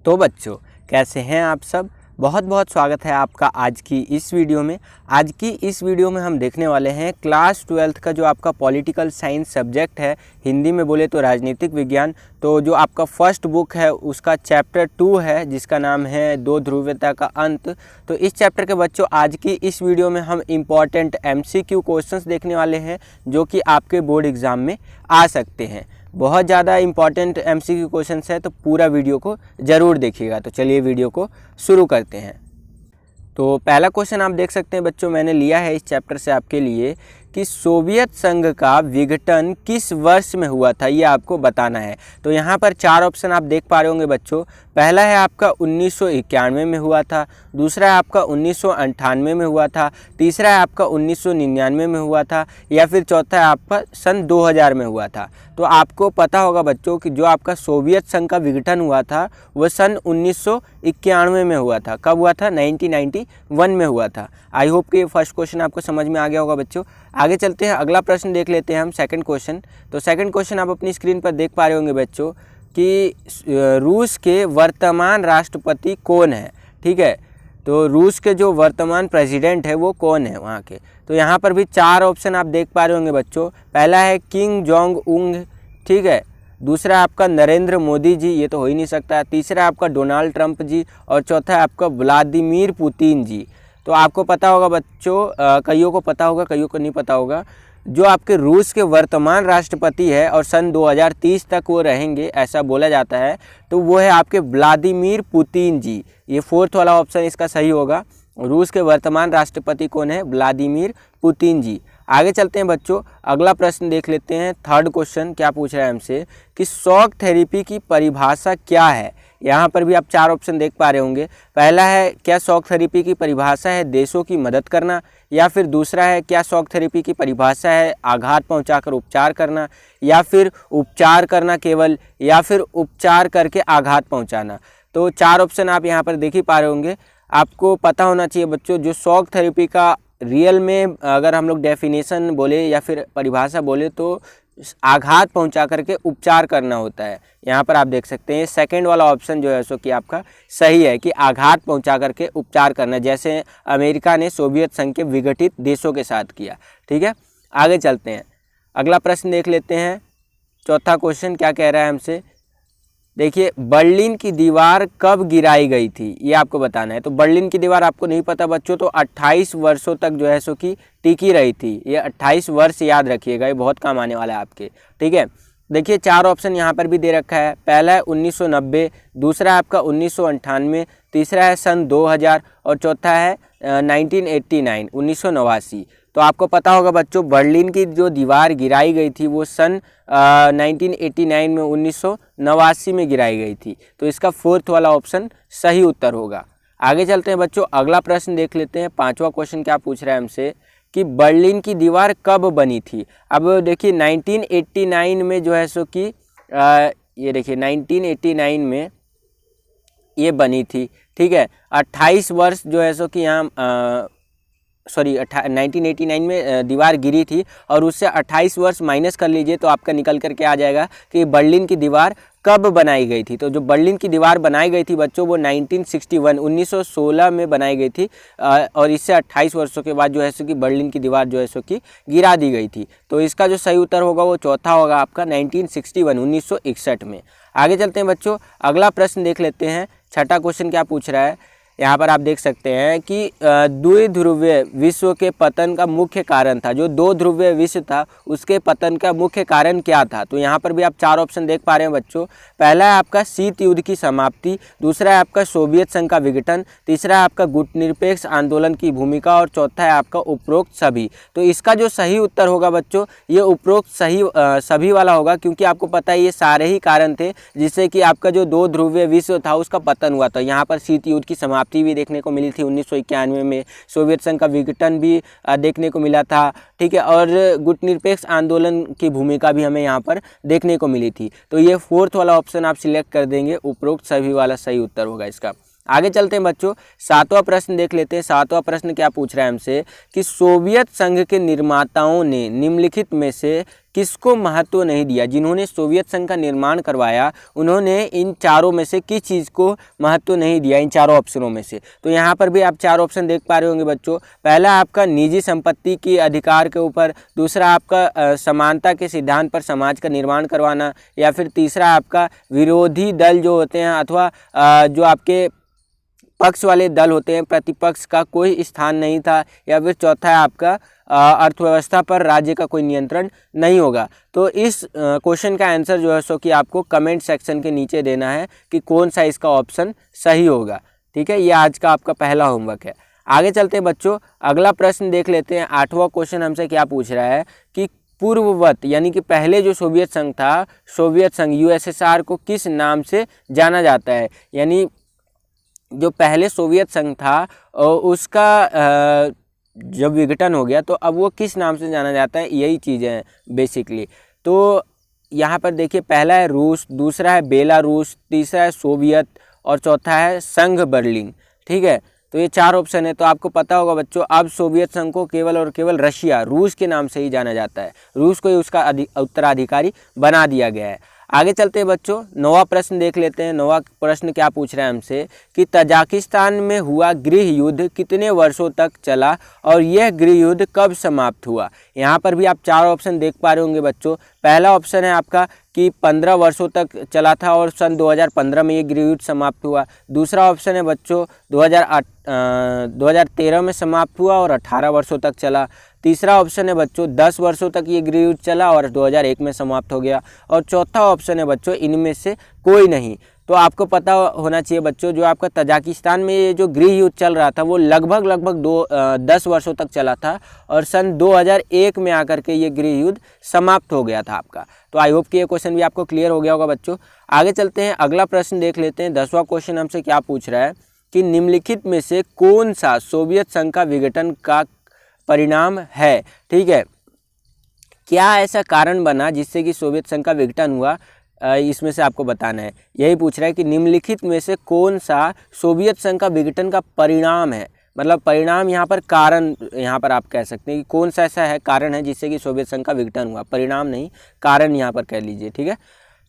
तो बच्चों, कैसे हैं आप सब। बहुत बहुत स्वागत है आपका आज की इस वीडियो में। आज की इस वीडियो में हम देखने वाले हैं क्लास 12th का जो आपका पॉलिटिकल साइंस सब्जेक्ट है, हिंदी में बोले तो राजनीतिक विज्ञान। तो जो आपका फर्स्ट बुक है उसका चैप्टर 2 है जिसका नाम है दो ध्रुवीयता का अंत। तो इस चैप्टर के बच्चों आज की इस वीडियो में हम इम्पॉर्टेंट MCQ क्वेश्चंस देखने वाले हैं जो कि आपके बोर्ड एग्ज़ाम में आ सकते हैं। बहुत ज़्यादा इंपॉर्टेंट MCQ क्वेश्चंस है तो पूरा वीडियो को ज़रूर देखिएगा। तो चलिए वीडियो को शुरू करते हैं। तो पहला क्वेश्चन आप देख सकते हैं बच्चों, मैंने लिया है इस चैप्टर से आपके लिए कि सोवियत संघ का विघटन किस वर्ष में हुआ था, ये आपको बताना है। तो यहाँ पर चार ऑप्शन आप देख पा रहे होंगे बच्चों। पहला है आपका 1991 में हुआ था, दूसरा है आपका 1998 में हुआ था, तीसरा है आपका 1999 में हुआ था, या फिर चौथा है आपका सन 2000 में हुआ था। तो आपको पता होगा बच्चों कि जो आपका सोवियत संघ का विघटन हुआ था वह सन 1991 में हुआ था। कब हुआ था? 1991 में हुआ था। आई होप कि फर्स्ट क्वेश्चन आपको समझ में आ गया होगा बच्चों। आगे चलते हैं, अगला प्रश्न देख लेते हैं हम, सेकंड क्वेश्चन। तो सेकंड क्वेश्चन आप अपनी स्क्रीन पर देख पा रहे होंगे बच्चों कि रूस के वर्तमान राष्ट्रपति कौन है। ठीक है, तो रूस के जो वर्तमान प्रेसिडेंट है वो कौन है वहाँ के। तो यहाँ पर भी चार ऑप्शन आप देख पा रहे होंगे बच्चों। पहला है किम जोंग उंग, ठीक है। दूसरा आपका नरेंद्र मोदी जी, ये तो हो ही नहीं सकता। तीसरा आपका डोनाल्ड ट्रंप जी, और चौथा है आपका व्लादिमीर पुतिन जी। तो आपको पता होगा बच्चों, कईयों को पता होगा, कईयों को नहीं पता होगा। जो आपके रूस के वर्तमान राष्ट्रपति है और सन 2030 तक वो रहेंगे ऐसा बोला जाता है, तो वो है आपके व्लादिमीर पुतिन जी। ये फोर्थ वाला ऑप्शन इसका सही होगा। रूस के वर्तमान राष्ट्रपति कौन है? व्लादिमीर पुतिन जी। आगे चलते हैं बच्चों, अगला प्रश्न देख लेते हैं। थर्ड क्वेश्चन क्या पूछ रहा है हमसे कि शॉक थेरेपी की परिभाषा क्या है। यहाँ पर भी आप चार ऑप्शन देख पा रहे होंगे। पहला है क्या शॉक थेरेपी की परिभाषा है देशों की मदद करना, या फिर दूसरा है क्या शॉक थेरेपी की परिभाषा है आघात पहुंचाकर उपचार करना, या फिर उपचार करना केवल, या फिर उपचार करके आघात पहुंचाना। तो चार ऑप्शन आप यहाँ पर देख ही पा रहे होंगे। आपको पता होना चाहिए बच्चों, जो शॉक थेरेपी का रियल में अगर हम लोग डेफिनेशन बोले या फिर परिभाषा बोले तो आघात पहुंचा करके उपचार करना होता है। यहाँ पर आप देख सकते हैं सेकंड वाला ऑप्शन जो है सो कि आपका सही है कि आघात पहुंचा करके उपचार करना, जैसे अमेरिका ने सोवियत संघ के विघटित देशों के साथ किया। ठीक है, आगे चलते हैं, अगला प्रश्न देख लेते हैं। चौथा क्वेश्चन क्या कह रहा है हमसे, देखिए बर्लिन की दीवार कब गिराई गई थी, ये आपको बताना है। तो बर्लिन की दीवार आपको नहीं पता बच्चों, तो 28 वर्षों तक जो है सो कि टिकी रही थी। ये 28 वर्ष याद रखिएगा, ये बहुत काम आने वाला है आपके। ठीक है, देखिए चार ऑप्शन यहाँ पर भी दे रखा है। पहला है 1990, दूसरा है आपका 1998, तीसरा है सन 2000, और चौथा है 1989 1989। तो आपको पता होगा बच्चों, बर्लिन की जो दीवार गिराई गई थी वो सन 1989 में 1989 में गिराई गई थी। तो इसका फोर्थ वाला ऑप्शन सही उत्तर होगा। आगे चलते हैं बच्चों, अगला प्रश्न देख लेते हैं। पांचवा क्वेश्चन क्या पूछ रहा है हमसे कि बर्लिन की दीवार कब बनी थी। अब देखिए 1989 में जो है सो कि ये देखिए 1989 में ये बनी थी। ठीक है, 28 वर्ष जो है सो कि यहाँ 1989 में दीवार गिरी थी, और उससे 28 वर्ष माइनस कर लीजिए तो आपका निकल करके आ जाएगा कि बर्लिन की दीवार कब बनाई गई थी। तो जो बर्लिन की दीवार बनाई गई थी बच्चों वो 1916 में बनाई गई थी, और इससे 28 वर्षों के बाद जो है सो कि बर्लिन की दीवार जो है सो कि गिरा दी गई थी। तो इसका जो सही उत्तर होगा वो चौथा होगा आपका 1961 में। आगे चलते हैं बच्चों, अगला प्रश्न देख लेते हैं। छठा क्वेश्चन क्या पूछ रहा है, यहाँ पर आप देख सकते हैं कि द्विध्रुवीय विश्व के पतन का मुख्य कारण था। जो दो ध्रुवीय विश्व था उसके पतन का मुख्य कारण क्या था। तो यहाँ पर भी आप चार ऑप्शन देख पा रहे हैं बच्चों। पहला है आपका शीत युद्ध की समाप्ति, दूसरा है आपका सोवियत संघ का विघटन, तीसरा है आपका गुटनिरपेक्ष आंदोलन की भूमिका, और चौथा है आपका उपरोक्त सभी। तो इसका जो सही उत्तर होगा बच्चों ये उपरोक्त सभी वाला होगा, क्योंकि आपको पता है ये सारे ही कारण थे जिससे कि आपका जो दो ध्रुवीय विश्व था उसका पतन हुआ था। यहाँ पर शीत युद्ध की समाप्ति भी देखने को मिली थी 1991 में, सोवियत संघ का विघटन भी देखने को मिला था। ठीक है, और गुटनिरपेक्ष आंदोलन की भूमिका भी हमें यहाँ पर देखने को मिली थी। तो ये फोर्थ वाला ऑप्शन आप सिलेक्ट कर देंगे, उपरोक्त सभी वाला सही उत्तर होगा इसका। आगे चलते हैं बच्चों, सातवां प्रश्न देख लेते हैं। सातवां प्रश्न क्या पूछ रहा है हमसे कि सोवियत संघ के निर्माताओं ने निम्नलिखित में से किसको महत्व नहीं दिया। जिन्होंने सोवियत संघ का निर्माण करवाया उन्होंने इन चारों में से किस चीज़ को महत्व नहीं दिया, इन चारों ऑप्शनों में से। तो यहाँ पर भी आप चार ऑप्शन देख पा रहे होंगे बच्चों। पहला आपका निजी संपत्ति के अधिकार के ऊपर, दूसरा आपका समानता के सिद्धांत पर समाज का निर्माण करवाना, या फिर तीसरा आपका विरोधी दल जो होते हैं अथवा जो आपके पक्ष वाले दल होते हैं प्रतिपक्ष का कोई स्थान नहीं था, या फिर चौथा है आपका अर्थव्यवस्था पर राज्य का कोई नियंत्रण नहीं होगा। तो इस क्वेश्चन का आंसर जो है सो कि आपको कमेंट सेक्शन के नीचे देना है कि कौन सा इसका ऑप्शन सही होगा। ठीक है, ये आज का आपका पहला होमवर्क है। आगे चलते हैं बच्चों, अगला प्रश्न देख लेते हैं। 8वां क्वेश्चन हमसे क्या पूछ रहा है कि पूर्ववत यानी कि पहले जो सोवियत संघ था, सोवियत संघ USSR को किस नाम से जाना जाता है। यानी जो पहले सोवियत संघ था उसका जब विघटन हो गया तो अब वो किस नाम से जाना जाता है, यही चीज़ें हैं बेसिकली। तो यहाँ पर देखिए, पहला है रूस, दूसरा है बेलारूस, तीसरा है सोवियत और चौथा है संघ बर्लिन। ठीक है, तो ये चार ऑप्शन है। तो आपको पता होगा बच्चों, अब सोवियत संघ को केवल और केवल रशिया, रूस के नाम से ही जाना जाता है। रूस को ही उसका उत्तराधिकारी बना दिया गया है। आगे चलते हैं बच्चों, 9वां प्रश्न देख लेते हैं। 9वां प्रश्न क्या पूछ रहा है हमसे कि तजाकिस्तान में हुआ गृह युद्ध कितने वर्षों तक चला और यह गृह युद्ध कब समाप्त हुआ। यहाँ पर भी आप चार ऑप्शन देख पा रहे होंगे बच्चों। पहला ऑप्शन है आपका कि 15 वर्षों तक चला था और सन 2015 में ये गृह युद्ध समाप्त हुआ। दूसरा ऑप्शन है बच्चों 2013 में समाप्त हुआ और 18 वर्षों तक चला। तीसरा ऑप्शन है बच्चों 10 वर्षों तक ये गृह युद्ध चला और 2001 में समाप्त हो गया। और चौथा ऑप्शन है बच्चों इनमें से कोई नहीं। तो आपको पता होना चाहिए बच्चों, जो आपका तजाकिस्तान में ये जो गृह युद्ध चल रहा था वो लगभग 10 वर्षों तक चला था और सन 2001 में आकर के ये गृह युद्ध समाप्त हो गया था आपका। तो आई होप कि ये क्वेश्चन भी आपको क्लियर हो गया होगा बच्चों। आगे चलते हैं, अगला प्रश्न देख लेते हैं। 10वां क्वेश्चन हमसे क्या पूछ रहा है कि निम्नलिखित में से कौन सा सोवियत संघ का विघटन का परिणाम है। ठीक है, क्या ऐसा कारण बना जिससे कि सोवियत संघ का विघटन हुआ, इसमें से आपको बताना है। यही पूछ रहा है कि निम्नलिखित में से कौन सा सोवियत संघ का विघटन का परिणाम है। मतलब परिणाम यहाँ पर कारण, यहाँ पर आप कह सकते हैं कि कौन सा ऐसा है कारण है जिससे कि सोवियत संघ का विघटन हुआ। परिणाम नहीं, कारण यहाँ पर कह लीजिए। ठीक है,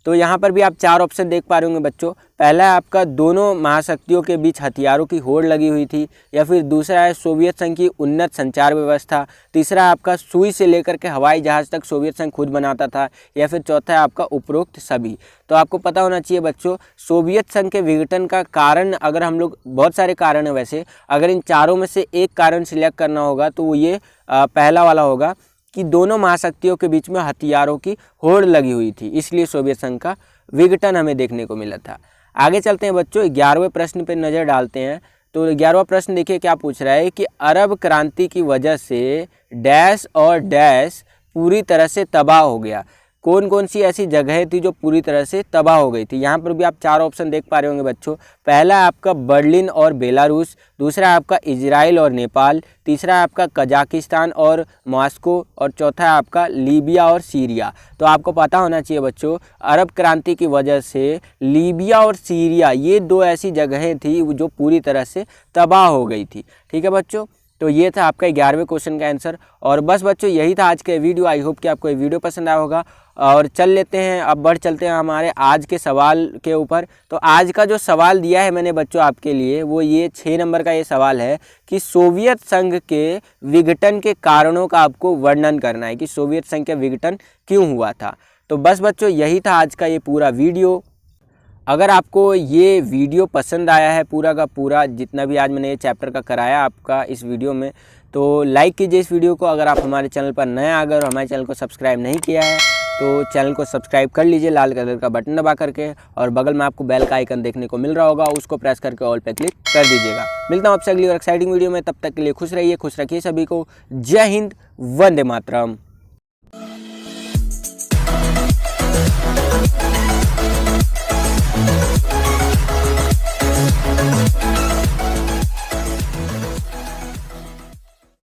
तो यहाँ पर भी आप चार ऑप्शन देख पा रहे होंगे बच्चों। पहला है आपका दोनों महाशक्तियों के बीच हथियारों की होड़ लगी हुई थी, या फिर दूसरा है सोवियत संघ की उन्नत संचार व्यवस्था, तीसरा है आपका सुई से लेकर के हवाई जहाज़ तक सोवियत संघ खुद बनाता था, या फिर चौथा है आपका उपरोक्त सभी। तो आपको पता होना चाहिए बच्चों, सोवियत संघ के विघटन का कारण, अगर हम लोग, बहुत सारे कारण है वैसे, अगर इन चारों में से एक कारण सिलेक्ट करना होगा तो वो ये पहला वाला होगा कि दोनों महाशक्तियों के बीच में हथियारों की होड़ लगी हुई थी, इसलिए सोवियत संघ का विघटन हमें देखने को मिला था। आगे चलते हैं बच्चों, 11वें प्रश्न पर नज़र डालते हैं। तो 11वां प्रश्न देखिए क्या पूछ रहा है कि अरब क्रांति की वजह से डैश और डैश पूरी तरह से तबाह हो गया। कौन कौन सी ऐसी जगह थी जो पूरी तरह से तबाह हो गई थी। यहाँ पर भी आप चार ऑप्शन देख पा रहे होंगे बच्चों। पहला है आपका बर्लिन और बेलारूस, दूसरा है आपका इजराइल और नेपाल, तीसरा है आपका कजाकिस्तान और मॉस्को, और चौथा है आपका लीबिया और सीरिया। तो आपको पता होना चाहिए बच्चों, अरब क्रांति की वजह से लीबिया और सीरिया ये दो ऐसी जगहें थी जो पूरी तरह से तबाह हो गई थी। ठीक है बच्चों, तो ये था आपका 11वें क्वेश्चन का आंसर। और बस बच्चों यही था आज का वीडियो। आई होप कि आपको ये वीडियो पसंद आया होगा। और चल लेते हैं, अब बढ़ चलते हैं हमारे आज के सवाल के ऊपर। तो आज का जो सवाल दिया है मैंने बच्चों आपके लिए, वो ये 6 नंबर का ये सवाल है कि सोवियत संघ के विघटन के कारणों का आपको वर्णन करना है कि सोवियत संघ का विघटन क्यों हुआ था। तो बस बच्चों यही था आज का ये पूरा वीडियो। अगर आपको ये वीडियो पसंद आया है पूरा का पूरा, जितना भी आज मैंने ये चैप्टर का कराया आपका इस वीडियो में, तो लाइक कीजिए इस वीडियो को। अगर आप हमारे चैनल पर नए आ गए और हमारे चैनल को सब्सक्राइब नहीं किया है तो चैनल को सब्सक्राइब कर लीजिए लाल कलर का बटन दबा करके, और बगल में आपको बेल का आइकन देखने को मिल रहा होगा, उसको प्रेस करके ऑल पे क्लिक कर दीजिएगा। मिलता हूँ आपसे अगली और एक्साइटिंग वीडियो में, तब तक के लिए खुश रहिए, खुश रखिए सभी को। जय हिंद, वंदे मातरम।